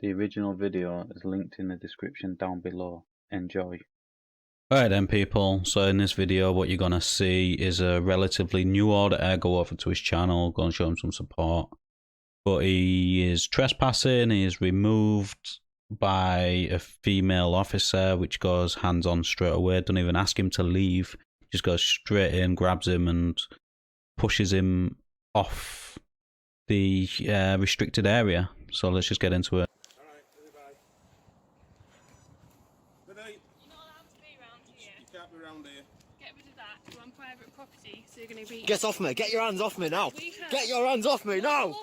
The original video is linked in the description down below. Enjoy. Alright then people, so in this video what you're gonna see is a relatively new auditor go over to his channel, go and show him some support. But he is trespassing, he is removed by a female officer, which goes hands on straight away, don't even ask him to leave, just goes straight in, grabs him and pushes him off the restricted area. So let's just get into it. Get off me! Get your hands off me now! Get your hands off me now!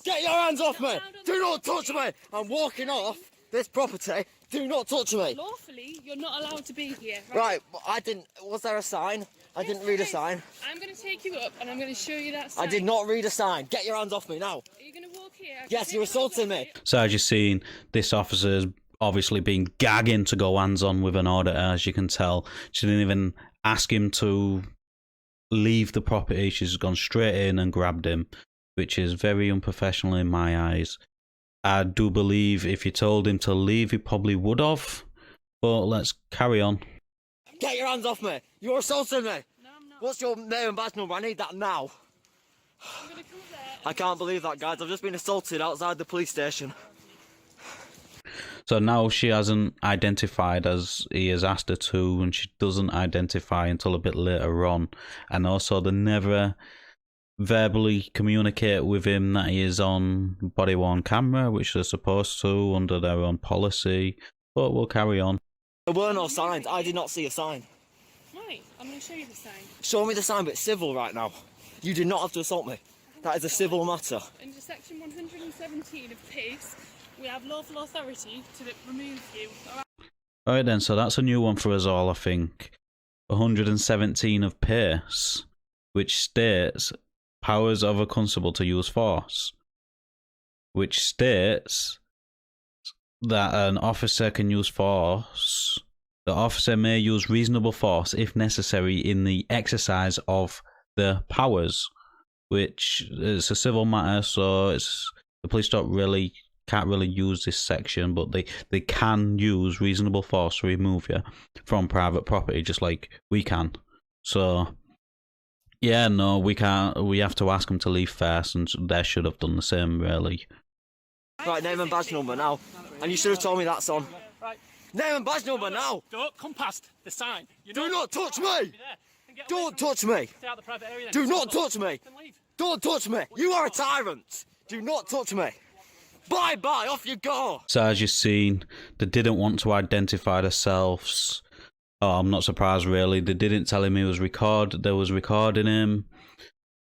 Get your hands off me! Do not touch me! I'm walking off this property. Do not touch me! Lawfully, you're not allowed to be here. Right, I didn't. Was there a sign? I didn't read a sign. I'm going to take you up and I'm going to show you that sign. I did not read a sign. Get your hands off me now! Are you going to walk here? Yes, you're assaulting me. So as you've seen, this officer's obviously been gagging to go hands on with an auditor, as you can tell. She didn't even ask him to leave the property, she's gone straight in and grabbed him, which is very unprofessional in my eyes. I do believe if you told him to leave, he probably would have, but let's carry on. Get your hands off me! You're assaulting me! No, I'm not. What's your name and badge number? I need that now. I'm going to come there. I can't believe that, guys. I've just been assaulted outside the police station. So now she hasn't identified as he has asked her to, and she doesn't identify until a bit later on. And also they never verbally communicate with him that he is on body-worn camera, which they're supposed to under their own policy. But we'll carry on. There were no signs. I did not see a sign. Right, I'm going to show you the sign. Show me the sign, but it's civil right now. You did not have to assault me. That is a civil matter. Under section 117 of PACE, we have lawful authority to remove you. Alright then, so that's a new one for us all, I think. 117 of PACE, which states powers of a constable to use force, which states that an officer can use force. The officer may use reasonable force if necessary in the exercise of the powers, which is a civil matter, so the police can't really use this section, but they can use reasonable force to remove you from private property, just like we can. So yeah, no, we can't. We have to ask them to leave first, and they should have done the same, really. Right, name and badge number now. And you should have told me that, son. Right. Name and badge number now. Don't come past the sign. Do not touch me. Don't touch me. Do not touch me. Don't touch me. You are a tyrant. Do not touch me. Bye-bye, off you go! So as you've seen, they didn't want to identify themselves. Oh, I'm not surprised really. They didn't tell him they was recording him.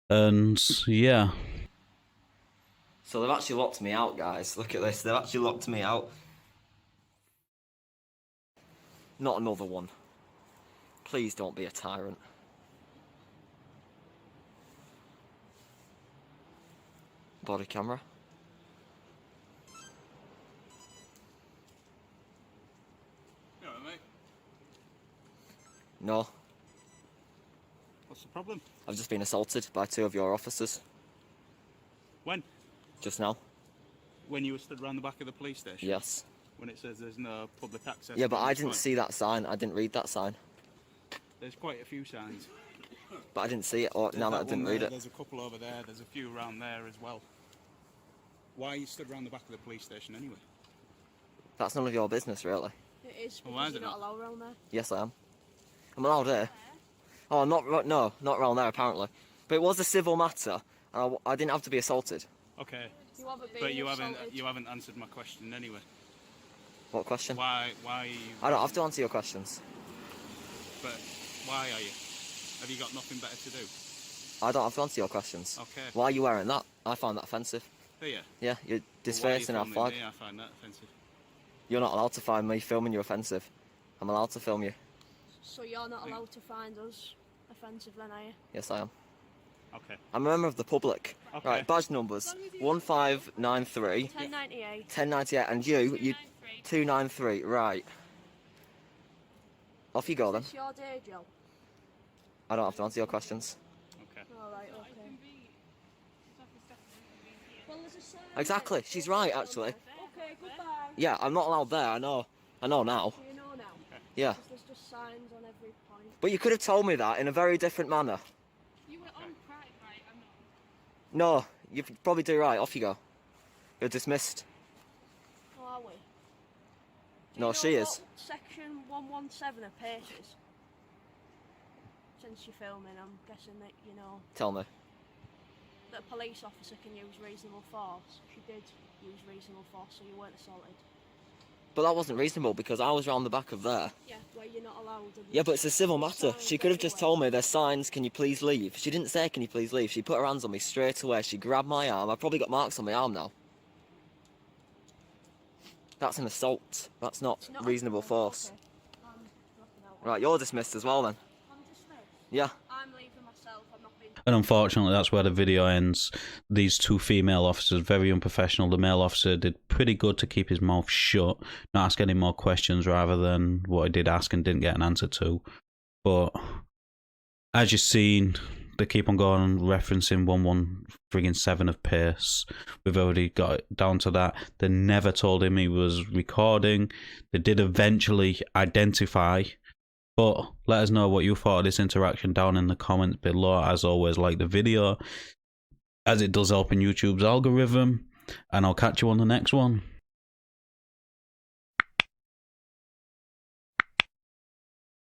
And yeah. So they've actually locked me out, guys. Look at this. They've actually locked me out. Not another one. Please don't be a tyrant. Body camera. No. What's the problem? I've just been assaulted by 2 of your officers. When? Just now. When you were stood around the back of the police station? Yes. When it says there's no public access? Yeah, but I didn't see that sign. I didn't read that sign. There's quite a few signs. But I didn't see it, or now that I didn't read it. There's a couple over there. There's a few around there as well. Why are you stood around the back of the police station anyway? That's none of your business, really. It is, Well, why because is you're it not allowed around there. Yes, I am. I'm allowed here. Oh, not around there apparently. But it was a civil matter, and I didn't have to be assaulted. Okay. You haven't been But you assaulted. haven't answered my question anyway. What question? Why are you... I don't have to answer your questions. But why are you? Have you got nothing better to do? I don't have to answer your questions. Okay. Why are you wearing that? I find that offensive. Do you? Yeah, you're Well, why are you disfacing our filming flag. me? I find that offensive. You're not allowed to find me filming you offensive. I'm allowed to film you. So you're not allowed to find us offensive then, are you? Yes, I am. Okay. I'm a member of the public. Okay. Right, badge numbers 1593, 1098. 1098, and you 293. Right. Off you go then. Is this your day, Joe? I don't have to answer your questions. Okay. Alright, okay. Well, there's a sign. Exactly. She's right, actually. Okay, goodbye. Yeah, I'm not allowed there, I know. I know now. Do you know now? Yeah. Because there's just signs on every point. But you could have told me that in a very different manner. You were on pride, right? I'm not. No, you probably do right. Off you go. You're dismissed. Oh, are we? Do No, you know she what is. Section 117 of PACE is? Since you're filming, I'm guessing that you know Tell me. that a police officer can use reasonable force. She did use reasonable force, so you weren't assaulted. But that wasn't reasonable because I was round the back of there. Yeah, where you're not allowed. Yeah, but it's a civil matter. Signs She could have just everywhere. told me there's signs, can you please leave? She didn't say, can you please leave? She put her hands on me straight away. She grabbed my arm. I've probably got marks on my arm now. That's an assault. That's not It's not reasonable force. Okay. I'm dropping out. Right, you're dismissed as well then. I'm dismissed. Yeah. I'm leaving myself. I'm not being. And unfortunately, that's where the video ends. These two female officers, very unprofessional. The male officer did pretty good to keep his mouth shut, not ask any more questions rather than what I did ask and didn't get an answer to. But as you've seen, they keep on going referencing 117 of PACE. We've already got it down to that. They never told him he was recording. They did eventually identify. But let us know what you thought of this interaction down in the comments below. As always, like the video, as it does help in YouTube's algorithm. And I'll catch you on the next one.